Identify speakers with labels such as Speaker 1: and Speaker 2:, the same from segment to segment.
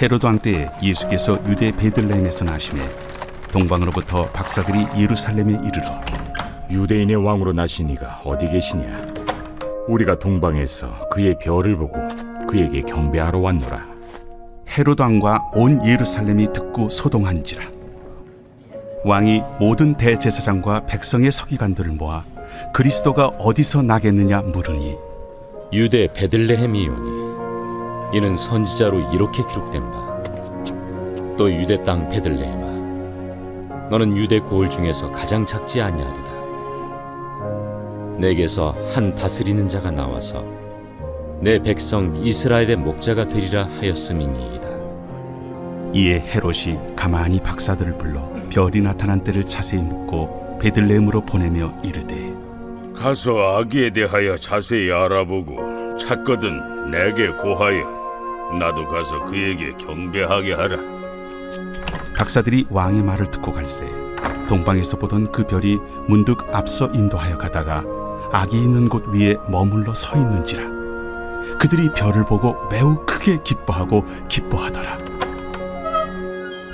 Speaker 1: 헤로드 왕 때에 예수께서 유대 베들레헴에서 나심에 동방으로부터 박사들이 예루살렘에 이르러
Speaker 2: 유대인의 왕으로 나신 이가 어디 계시냐? 우리가 동방에서 그의 별을 보고 그에게 경배하러 왔노라.
Speaker 1: 헤로드 왕과 온 예루살렘이 듣고 소동한지라. 왕이 모든 대제사장과 백성의 서기관들을 모아 그리스도가 어디서 나겠느냐 물으니
Speaker 3: 유대 베들레헴이오니 이는 선지자로 이렇게 기록된 바 또 유대 땅 베들레헴아 너는 유대 고을 중에서 가장 작지 아니하리다. 내게서 한 다스리는 자가 나와서 내 백성 이스라엘의 목자가 되리라 하였음이니이다.
Speaker 1: 이에 헤롯이 가만히 박사들을 불러 별이 나타난 때를 자세히 묻고 베들레헴으로 보내며 이르되
Speaker 4: 가서 아기에 대하여 자세히 알아보고 찾거든 내게 고하여 나도 가서 그에게 경배하게 하라.
Speaker 1: 박사들이 왕의 말을 듣고 갈새 동방에서 보던 그 별이 문득 앞서 인도하여 가다가 아기 있는 곳 위에 머물러 서 있는지라. 그들이 별을 보고 매우 크게 기뻐하더라.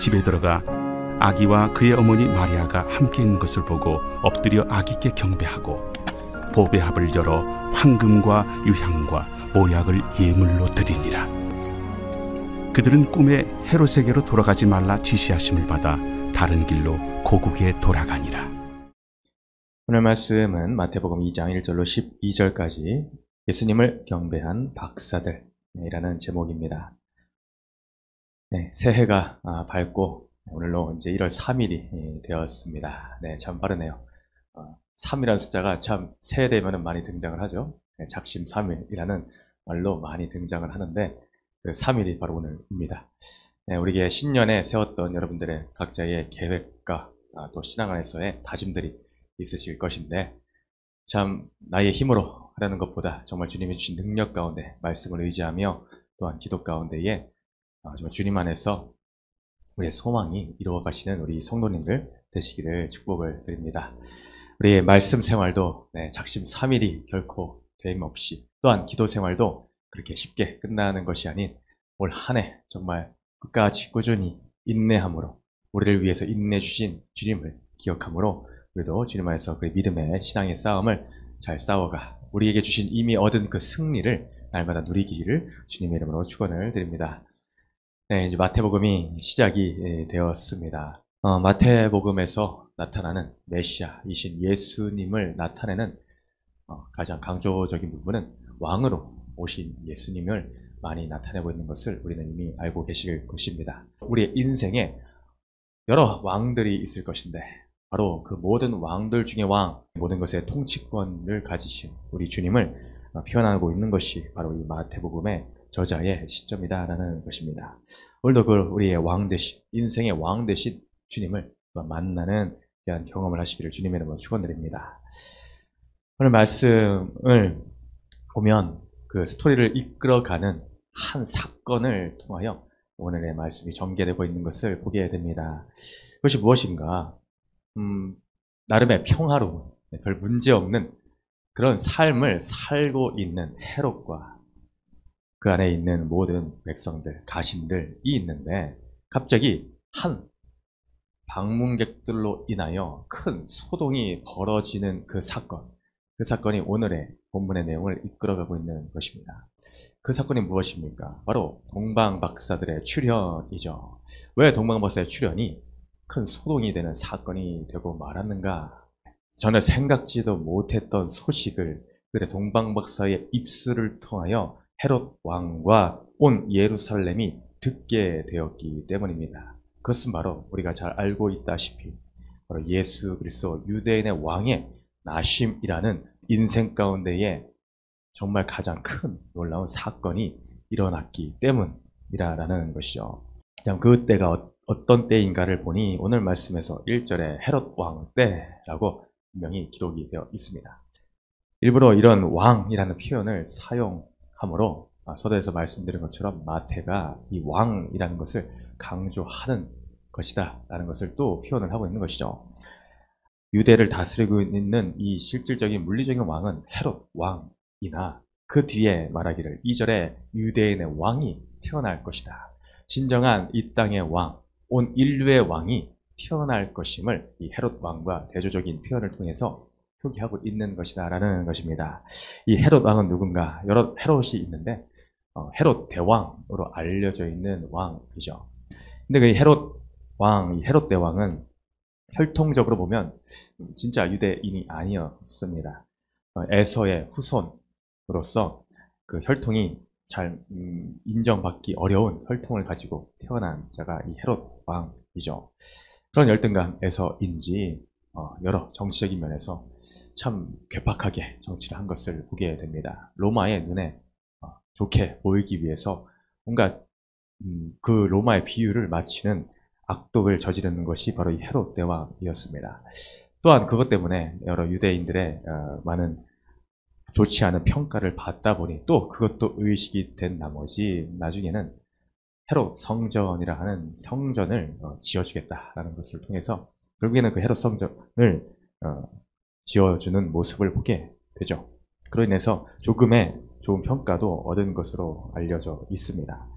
Speaker 1: 집에 들어가 아기와 그의 어머니 마리아가 함께 있는 것을 보고 엎드려 아기께 경배하고 보배합을 열어 황금과 유향과 모약을 예물로 드리니라. 그들은 꿈에 헤롯에게로 돌아가지 말라 지시하심을 받아 다른 길로 고국에 돌아가니라.
Speaker 5: 오늘 말씀은 마태복음 2장 1절로 12절까지 예수님을 경배한 박사들이라는 제목입니다. 네, 새해가 밝고 오늘로 이제 1월 3일이 되었습니다. 네, 참 빠르네요. 3이라는 숫자가 참 새해 되면 많이 등장을 하죠. 네, 작심 3일이라는 말로 많이 등장을 하는데 그 3일이 바로 오늘입니다. 네, 우리에게 신년에 세웠던 여러분들의 각자의 계획과 또 신앙 안에서의 다짐들이 있으실 것인데 참 나의 힘으로 하려는 것보다 정말 주님이 주신 능력 가운데 말씀을 의지하며 또한 기도 가운데에 정말 주님 안에서 우리의 소망이 이루어가시는 우리 성도님들 되시기를 축복을 드립니다. 우리의 말씀 생활도 작심 3일이 결코 되임없이 또한 기도 생활도 그렇게 쉽게 끝나는 것이 아닌 올 한 해 정말 끝까지 꾸준히 인내함으로 우리를 위해서 인내주신 주님을 기억함으로 우리도 주님 안에서 그 믿음의 신앙의 싸움을 잘 싸워가 우리에게 주신 이미 얻은 그 승리를 날마다 누리기를 주님의 이름으로 축원을 드립니다. 네, 이제 마태복음이 시작이 되었습니다. 마태복음에서 나타나는 메시아이신 예수님을 나타내는 가장 강조적인 부분은 왕으로 오신 예수님을 많이 나타내고 있는 것을 우리는 이미 알고 계실 것입니다. 우리의 인생에 여러 왕들이 있을 것인데 바로 그 모든 왕들 중에 왕, 모든 것의 통치권을 가지신 우리 주님을 표현하고 있는 것이 바로 이 마태복음의 저자의 시점이다라는 것입니다. 오늘도 그 우리의 왕 대신, 인생의 왕 대신 주님을 만나는 귀한 경험을 하시기를 주님의 이름으로 축원드립니다. 오늘 말씀을 보면 그 스토리를 이끌어가는 한 사건을 통하여 오늘의 말씀이 전개되고 있는 것을 보게 됩니다. 그것이 무엇인가? 나름의 평화로운, 별 문제 없는 그런 삶을 살고 있는 헤롯과 그 안에 있는 모든 백성들, 가신들이 있는데 갑자기 한 방문객들로 인하여 큰 소동이 벌어지는 그 사건이 오늘의 본문의 내용을 이끌어가고 있는 것입니다. 그 사건이 무엇입니까? 바로 동방박사들의 출현이죠. 왜 동방박사의 출현이 큰 소동이 되는 사건이 되고 말았는가? 전혀 생각지도 못했던 소식을 그들의 동방박사의 입술을 통하여 헤롯 왕과 온 예루살렘이 듣게 되었기 때문입니다. 그것은 바로 우리가 잘 알고 있다시피 바로 예수 그리스도 유대인의 왕의 나심이라는 인생 가운데에 정말 가장 큰 놀라운 사건이 일어났기 때문이라는 것이죠. 그때가 어떤 때인가를 보니 오늘 말씀에서 1절에 헤롯 왕 때라고 분명히 기록이 되어 있습니다. 일부러 이런 왕이라는 표현을 사용함으로 서두에서 말씀드린 것처럼 마태가 이 왕이라는 것을 강조하는 것이다 라는 것을 또 표현을 하고 있는 것이죠. 유대를 다스리고 있는 이 실질적인 물리적인 왕은 헤롯 왕이나 그 뒤에 말하기를 2절에 유대인의 왕이 태어날 것이다. 진정한 이 땅의 왕, 온 인류의 왕이 태어날 것임을 이 헤롯 왕과 대조적인 표현을 통해서 표기하고 있는 것이다라는 것입니다. 이 헤롯 왕은 누군가? 여러 헤롯이 있는데 헤롯 대왕으로 알려져 있는 왕이죠. 근데 그 헤롯 왕, 이 헤롯 대왕은 혈통적으로 보면 진짜 유대인이 아니었습니다. 에서의 후손으로서 그 혈통이 잘 인정받기 어려운 혈통을 가지고 태어난 자가 이 헤롯 왕이죠. 그런 열등감에서인지 여러 정치적인 면에서 참 괴팍하게 정치를 한 것을 보게 됩니다. 로마의 눈에 좋게 보이기 위해서 뭔가 그 로마의 비유를 맞추는 악독을 저지르는 것이 바로 이 헤롯 대왕이었습니다. 또한 그것 때문에 여러 유대인들의 많은 좋지 않은 평가를 받다 보니 또 그것도 의식이 된 나머지 나중에는 헤롯 성전이라 하는 성전을 지어주겠다라는 것을 통해서 결국에는 그 헤롯 성전을 지어주는 모습을 보게 되죠. 그로 인해서 조금의 좋은 평가도 얻은 것으로 알려져 있습니다.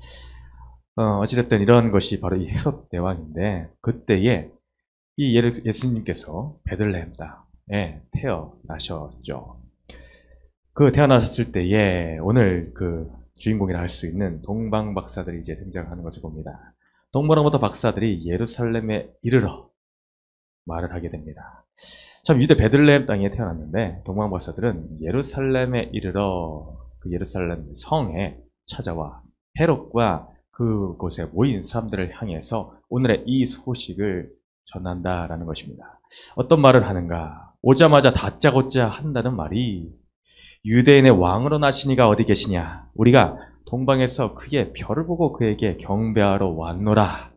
Speaker 5: 어찌됐든 이런 것이 바로 이 헤롯 대왕인데 그때에 이 예수님께서 베들레헴 땅에 태어나셨죠. 그 태어나셨을 때에 오늘 그 주인공이라 할 수 있는 동방 박사들이 이제 등장하는 것을 봅니다. 동방부터 박사들이 예루살렘에 이르러 말을 하게 됩니다. 참 유대 베들레헴 땅에 태어났는데 동방 박사들은 예루살렘에 이르러 그 예루살렘 성에 찾아와 헤롯과 그곳에 모인 사람들을 향해서 오늘의 이 소식을 전한다라는 것입니다. 어떤 말을 하는가? 오자마자 다짜고짜 한다는 말이 유대인의 왕으로 나시니가 어디 계시냐? 우리가 동방에서 그의 별을 보고 그에게 경배하러 왔노라.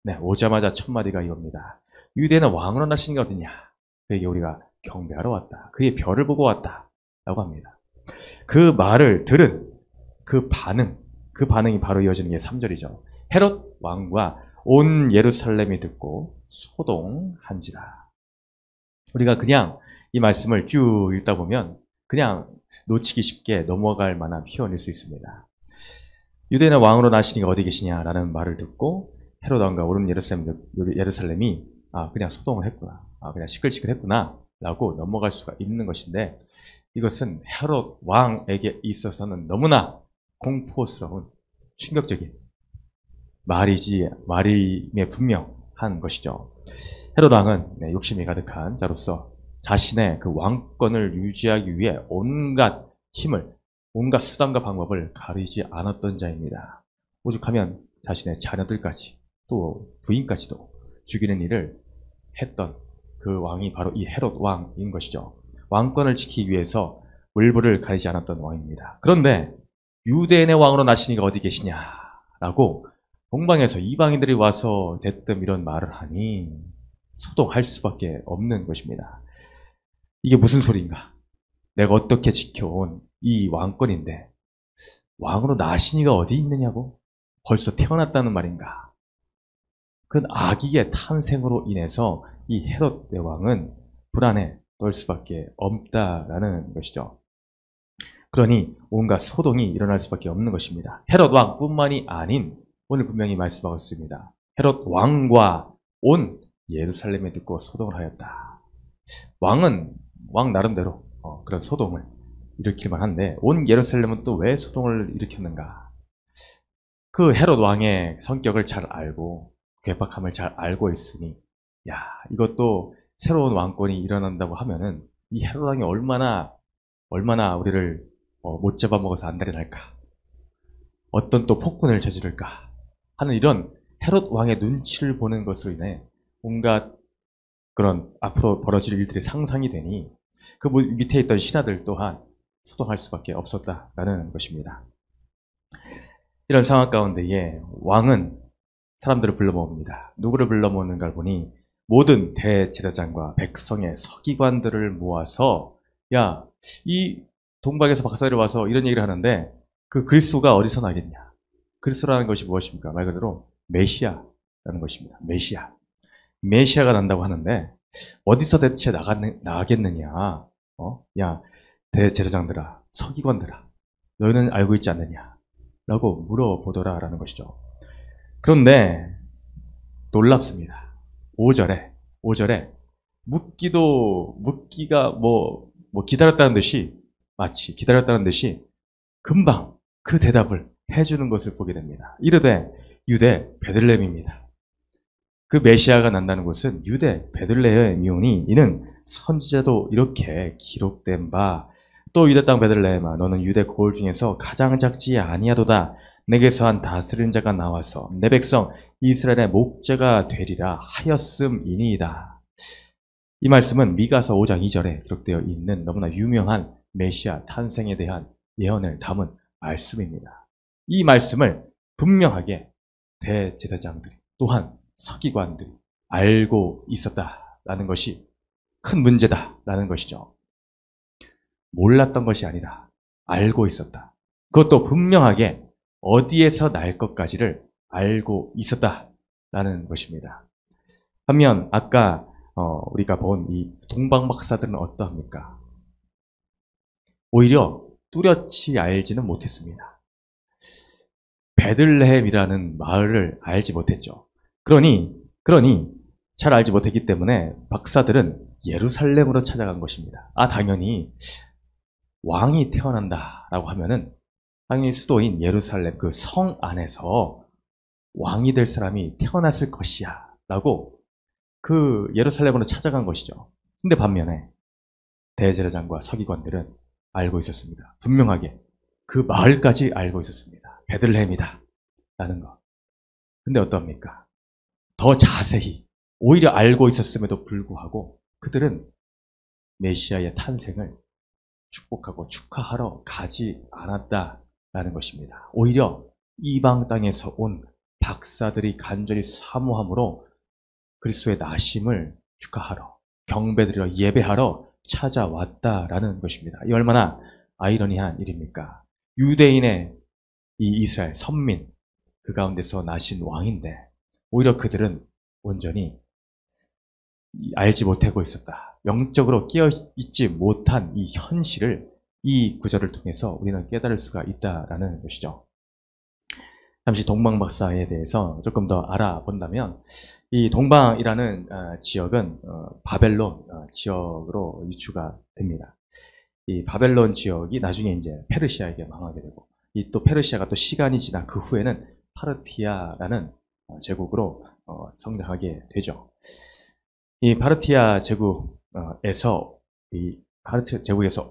Speaker 5: 네, 오자마자 첫 마디가 이겁니다. 유대인의 왕으로 나시니가 어디냐? 그에게 우리가 경배하러 왔다. 그의 별을 보고 왔다. 라고 합니다. 그 말을 들은 그 반응이 바로 이어지는 게 3절이죠. 헤롯 왕과 온 예루살렘이 듣고 소동한지라. 우리가 그냥 이 말씀을 쭉 읽다 보면 그냥 놓치기 쉽게 넘어갈 만한 표현일 수 있습니다. 유대인의 왕으로 나시니가 어디 계시냐라는 말을 듣고 헤롯 왕과 온 예루살렘이 그냥 소동을 했구나. 그냥 시끌시끌했구나. 라고 넘어갈 수가 있는 것인데 이것은 헤롯 왕에게 있어서는 너무나 공포스러운 충격적인 말임에 분명한 것이죠. 헤롯 왕은 욕심이 가득한 자로서 자신의 그 왕권을 유지하기 위해 온갖 힘을, 온갖 수단과 방법을 가리지 않았던 자입니다. 오죽하면 자신의 자녀들까지 또 부인까지도 죽이는 일을 했던 그 왕이 바로 이 헤롯 왕인 것이죠. 왕권을 지키기 위해서 물불을 가리지 않았던 왕입니다. 그런데 유대인의 왕으로 나시니가 어디 계시냐라고 동방에서 이방인들이 와서 대뜸 이런 말을 하니 소동할 수밖에 없는 것입니다. 이게 무슨 소리인가? 내가 어떻게 지켜온 이 왕권인데 왕으로 나시니가 어디 있느냐고? 벌써 태어났다는 말인가? 그 아기의 탄생으로 인해서 이 헤롯 대왕은 불안에 떨 수밖에 없다라는 것이죠. 그러니 온갖 소동이 일어날 수밖에 없는 것입니다. 헤롯 왕뿐만이 아닌 오늘 분명히 말씀하고 있습니다. 헤롯 왕과 온 예루살렘에 듣고 소동을 하였다. 왕은 왕 나름대로 그런 소동을 일으킬만 한데 온 예루살렘은 또 왜 소동을 일으켰는가? 그 헤롯 왕의 성격을 잘 알고 괴팍함을 잘 알고 있으니 이것도 새로운 왕권이 일어난다고 하면은 이 헤롯 왕이 얼마나 우리를 못 잡아먹어서 안달이 날까? 어떤 또 폭군을 저지를까? 하는 이런 헤롯 왕의 눈치를 보는 것으로 인해 온갖 그런 앞으로 벌어질 일들이 상상이 되니 그 밑에 있던 신하들 또한 소동할 수밖에 없었다라는 것입니다. 이런 상황 가운데에 왕은 사람들을 불러 모읍니다. 누구를 불러 모으는가를 보니 모든 대제사장과 백성의 서기관들을 모아서 이 동방에서 박사들이 와서 이런 얘기를 하는데 그 그리스도가 어디서 나겠냐? 그리스도라는 것이 무엇입니까? 말 그대로 메시아라는 것입니다. 메시아가 난다고 하는데 어디서 대체 나겠느냐? 대제사장들아, 서기관들아, 너희는 알고 있지 않느냐? 라고 물어보더라라는 것이죠. 그런데 놀랍습니다. 5절에 묻기가 뭐 기다렸다는 듯이, 마치 기다렸다는 듯이 금방 그 대답을 해주는 것을 보게 됩니다. 이르되 유대 베들레헴입니다. 그 메시아가 난다는 곳은 유대 베들레헴이오니 이는 선지자도 이렇게 기록된 바, 또 유대 땅 베들레헴아 너는 유대 고을 중에서 가장 작지 아니하도다. 내게서 한 다스린 자가 나와서 내 백성 이스라엘의 목자가 되리라 하였음이니이다. 이 말씀은 미가서 5장 2절에 기록되어 있는 너무나 유명한 메시아 탄생에 대한 예언을 담은 말씀입니다. 이 말씀을 분명하게 대제사장들이 또한 서기관들이 알고 있었다라는 것이 큰 문제다라는 것이죠. 몰랐던 것이 아니라 알고 있었다. 그것도 분명하게 어디에서 날 것까지를 알고 있었다라는 것입니다. 반면 아까 우리가 본 이 동방박사들은 어떠합니까? 오히려 뚜렷이 알지는 못했습니다. 베들레헴이라는 마을을 알지 못했죠. 그러니 잘 알지 못했기 때문에 박사들은 예루살렘으로 찾아간 것입니다. 당연히 왕이 태어난다라고 하면은 당연히 수도인 예루살렘 그 성 안에서 왕이 될 사람이 태어났을 것이야 라고 그 예루살렘으로 찾아간 것이죠. 근데 반면에 대제사장과 서기관들은 알고 있었습니다. 분명하게 그 마을까지 알고 있었습니다. 베들레헴이다 라는 것. 근데 어떠합니까? 더 자세히 오히려 알고 있었음에도 불구하고 그들은 메시아의 탄생을 축복하고 축하하러 가지 않았다라는 것입니다. 오히려 이방 땅에서 온 박사들이 간절히 사모함으로 그리스도의 나심을 축하하러, 경배드리러, 예배하러 찾아왔다라는 것입니다. 이 얼마나 아이러니한 일입니까? 유대인의 이 이스라엘 선민, 그 가운데서 나신 왕인데 오히려 그들은 온전히 알지 못하고 있었다. 영적으로 깨어있지 못한 이 현실을 이 구절을 통해서 우리는 깨달을 수가 있다라는 것이죠. 잠시 동방박사에 대해서 조금 더 알아본다면 이 동방이라는 지역은 바벨론 지역으로 유추가 됩니다. 이 바벨론 지역이 나중에 이제 페르시아에게 망하게 되고 이 또 페르시아가 또 시간이 지난 그 후에는 파르티아라는 제국으로 성장하게 되죠. 이 파르티아 제국에서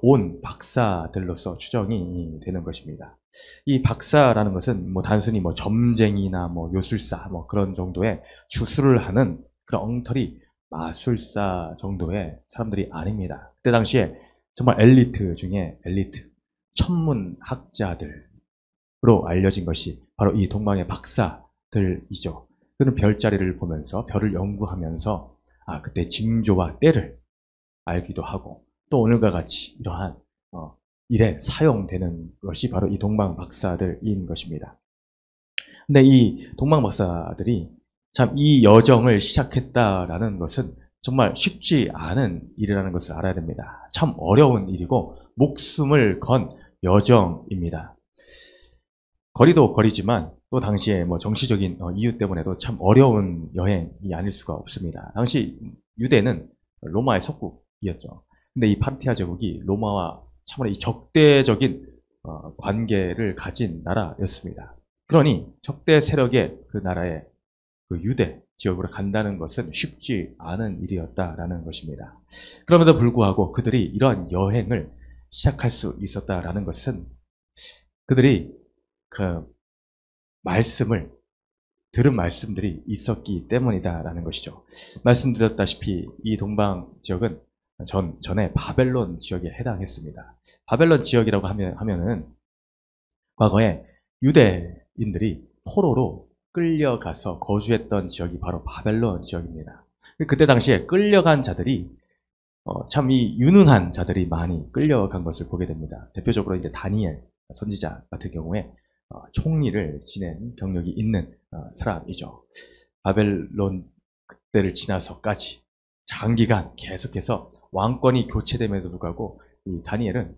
Speaker 5: 온 박사들로서 추정이 되는 것입니다. 이 박사라는 것은 단순히 점쟁이나 요술사 그런 정도의 주술을 하는 그런 엉터리 마술사 정도의 사람들이 아닙니다. 그때 당시에 정말 엘리트 중에 엘리트, 천문학자들로 알려진 것이 바로 이 동방의 박사들이죠. 그는 별자리를 보면서 별을 연구하면서 그때 징조와 때를 알기도 하고 또 오늘과 같이 이러한 일에 사용되는 것이 바로 이 동방 박사들인 것입니다. 근데 이 동방 박사들이 참 이 여정을 시작했다라는 것은 정말 쉽지 않은 일이라는 것을 알아야 됩니다. 참 어려운 일이고 목숨을 건 여정입니다. 거리도 거리지만 또 당시에 정치적인 이유 때문에도 참 어려운 여행이 아닐 수가 없습니다. 당시 유대는 로마의 속국이었죠. 근데 이 파르티아 제국이 로마와 참으로 이 적대적인 관계를 가진 나라였습니다. 그러니 적대 세력의 그 나라의 그 유대 지역으로 간다는 것은 쉽지 않은 일이었다라는 것입니다. 그럼에도 불구하고 그들이 이러한 여행을 시작할 수 있었다라는 것은 그들이 그 들은 말씀들이 있었기 때문이다라는 것이죠. 말씀드렸다시피 이 동방 지역은 전에 바벨론 지역에 해당했습니다. 바벨론 지역이라고 하면은 과거에 유대인들이 포로로 끌려가서 거주했던 지역이 바로 바벨론 지역입니다. 그때 당시에 끌려간 자들이 참 이 유능한 자들이 많이 끌려간 것을 보게 됩니다. 대표적으로 이제 다니엘 선지자 같은 경우에 총리를 지낸 경력이 있는 사람이죠. 바벨론 그때를 지나서까지 장기간 계속해서 왕권이 교체됨에도 불구하고 이 다니엘은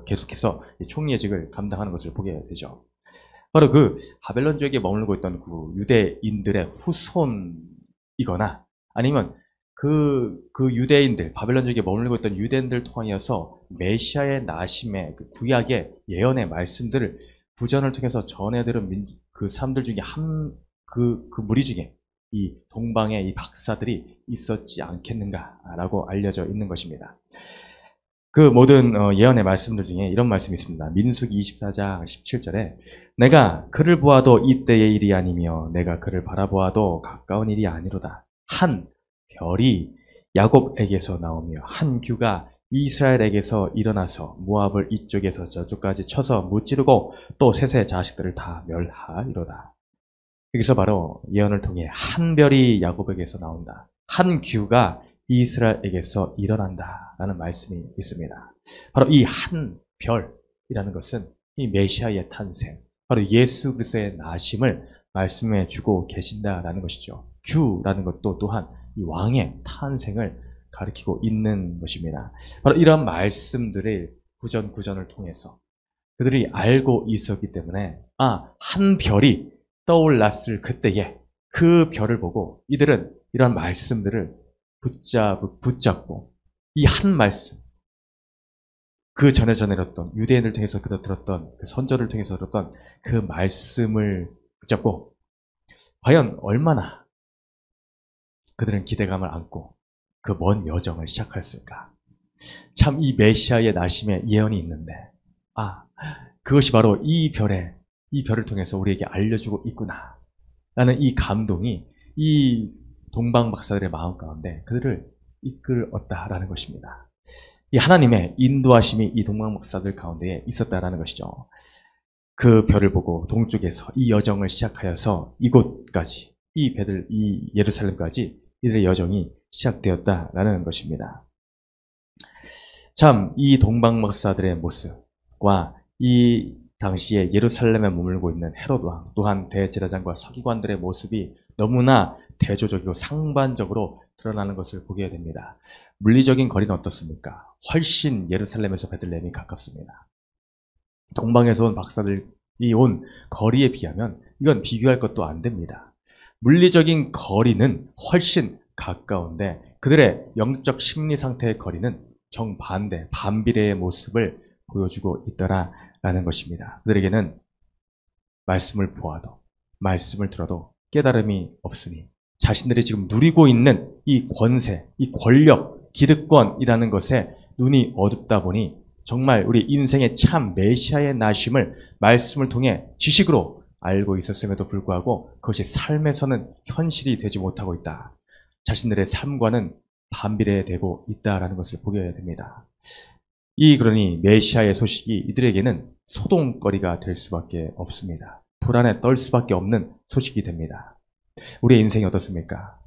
Speaker 5: 계속해서 총리의 직을 감당하는 것을 보게 되죠. 바로 그 바벨론 지역에 머물고 있던 그 유대인들의 후손이거나 아니면 그 유대인들, 바벨론 지역에 머물고 있던 유대인들 통하여서 메시아의 나심의 그 구약의 예언의 말씀들을 부전을 통해서 전해들은 그 사람들 중에 그 무리 중에 이 동방의 이 박사들이 있었지 않겠는가라고 알려져 있는 것입니다. 그 모든 예언의 말씀들 중에 이런 말씀이 있습니다. 민수기 24장 17절에 내가 그를 보아도 이때의 일이 아니며 내가 그를 바라보아도 가까운 일이 아니로다. 한 별이 야곱에게서 나오며 한 규가 이스라엘에게서 일어나서 모압을 이쪽에서 저쪽까지 쳐서 무찌르고 또 셋의 자식들을 다 멸하리로다. 여기서 바로 예언을 통해 한 별이 야곱에게서 나온다. 한 규가 이스라엘에게서 일어난다라는 말씀이 있습니다. 바로 이 한 별이라는 것은 이 메시아의 탄생, 바로 예수 그리스도의 나심을 말씀해 주고 계신다라는 것이죠. 규라는 것도 또한 이 왕의 탄생을 가리키고 있는 것입니다. 바로 이런 말씀들을 구전을 통해서 그들이 알고 있었기 때문에 한 별이 떠올랐을 그때에 그 별을 보고 이들은 이런 말씀들을 붙잡고 이 한 말씀, 그 전에 전해졌던 유대인을 통해서 그들 들었던 그 선조를 통해서 들었던 그 말씀을 붙잡고 과연 얼마나 그들은 기대감을 안고 그 먼 여정을 시작하였을까. 참 이 메시아의 나심의 예언이 있는데 그것이 바로 이 별을 통해서 우리에게 알려주고 있구나 라는 이 감동이 이 동방 박사들의 마음 가운데 그들을 이끌었다라는 것입니다. 이 하나님의 인도하심이 이 동방 박사들 가운데에 있었다라는 것이죠. 그 별을 보고 동쪽에서 이 여정을 시작하여서 이곳까지 이 예루살렘까지 이들의 여정이 시작되었다라는 것입니다. 참 이 동방 박사들의 모습과 이 당시에 예루살렘에 머물고 있는 헤롯 왕 또한 대제사장과 서기관들의 모습이 너무나 대조적이고 상반적으로 드러나는 것을 보게 됩니다. 물리적인 거리는 어떻습니까? 훨씬 예루살렘에서 베들레헴이 가깝습니다. 동방에서 온 박사들이 온 거리에 비하면 이건 비교할 것도 안 됩니다. 물리적인 거리는 훨씬 가까운데 그들의 영적 심리 상태의 거리는 정반대, 반비례의 모습을 보여주고 있더라라는 것입니다. 그들에게는 말씀을 보아도 말씀을 들어도 깨달음이 없으니 자신들이 지금 누리고 있는 이 권세, 이 권력, 기득권이라는 것에 눈이 어둡다 보니 정말 우리 인생의 참 메시아의 나심을 말씀을 통해 지식으로 알고 있었음에도 불구하고 그것이 삶에서는 현실이 되지 못하고 있다. 자신들의 삶과는 반비례되고 있다라는 것을 보게 됩니다. 그러니 메시아의 소식이 이들에게는 소동거리가 될 수밖에 없습니다. 불안에 떨 수밖에 없는 소식이 됩니다. 우리의 인생이 어떻습니까?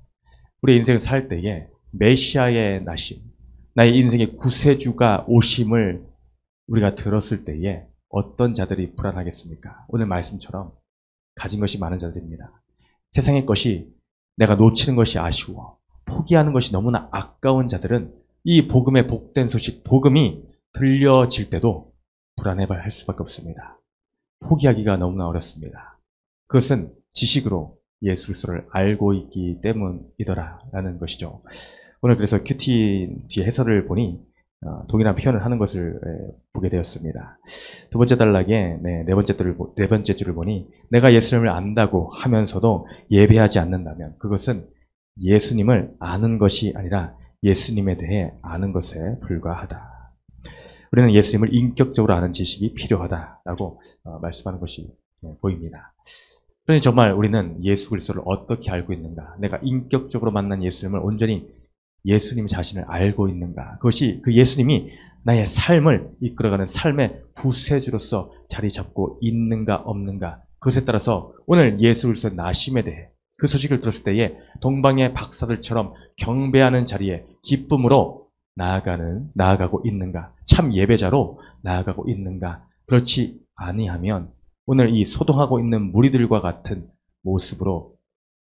Speaker 5: 우리의 인생을 살 때에 메시아의 나심, 나의 인생의 구세주가 오심을 우리가 들었을 때에 어떤 자들이 불안하겠습니까? 오늘 말씀처럼 가진 것이 많은 자들입니다. 세상의 것이 내가 놓치는 것이 아쉬워 포기하는 것이 너무나 아까운 자들은 이 복음의 복된 소식, 복음이 들려질 때도 불안해할 수밖에 없습니다. 포기하기가 너무나 어렵습니다. 그것은 지식으로 예수 그리스도를 알고 있기 때문이더라라는 것이죠. 오늘 그래서 큐티 뒤에 해설을 보니 동일한 표현을 하는 것을 보게 되었습니다. 두 번째 단락에 네 번째 줄을 보니 내가 예수님을 안다고 하면서도 예배하지 않는다면 그것은 예수님을 아는 것이 아니라 예수님에 대해 아는 것에 불과하다. 우리는 예수님을 인격적으로 아는 지식이 필요하다라고 말씀하는 것이 보입니다. 그러니 정말 우리는 예수 그리스도를 어떻게 알고 있는가? 내가 인격적으로 만난 예수님을 온전히 예수님 자신을 알고 있는가? 그것이 그 예수님이 나의 삶을 이끌어가는 삶의 구세주로서 자리 잡고 있는가 없는가? 그것에 따라서 오늘 예수 그리스도의 나심에 대해 그 소식을 들었을 때에 동방의 박사들처럼 경배하는 자리에 기쁨으로 나아가고 있는가? 참 예배자로 나아가고 있는가? 그렇지 아니하면 오늘 이 소동하고 있는 무리들과 같은 모습으로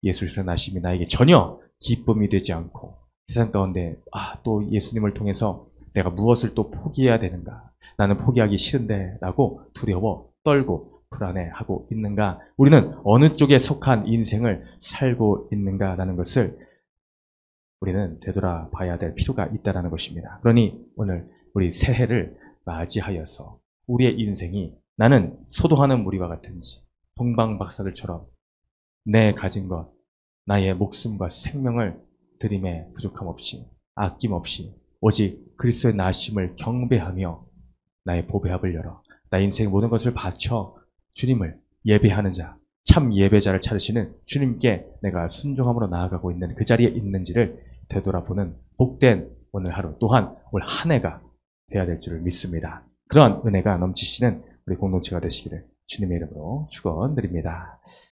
Speaker 5: 예수 그리스도의 나심이 나에게 전혀 기쁨이 되지 않고 세상 가운데 또 예수님을 통해서 내가 무엇을 또 포기해야 되는가? 나는 포기하기 싫은데 라고 두려워 떨고 불안해하고 있는가? 우리는 어느 쪽에 속한 인생을 살고 있는가라는 것을 우리는 되돌아봐야 될 필요가 있다는 것입니다. 그러니 오늘 우리 새해를 맞이하여서 우리의 인생이 나는 소도하는 무리와 같은지 동방 박사들처럼 내 가진 것, 나의 목숨과 생명을 드림에 부족함 없이 아낌없이 오직 그리스도의 나심을 경배하며 나의 보배합을 열어 나의 인생의 모든 것을 바쳐 주님을 예배하는 자, 참 예배자를 찾으시는 주님께 내가 순종함으로 나아가고 있는 그 자리에 있는지를 되돌아보는 복된 오늘 하루 또한 올 한 해가 되어야 될 줄을 믿습니다. 그러한 은혜가 넘치시는 우리 공동체가 되시기를 주님의 이름으로 축원드립니다.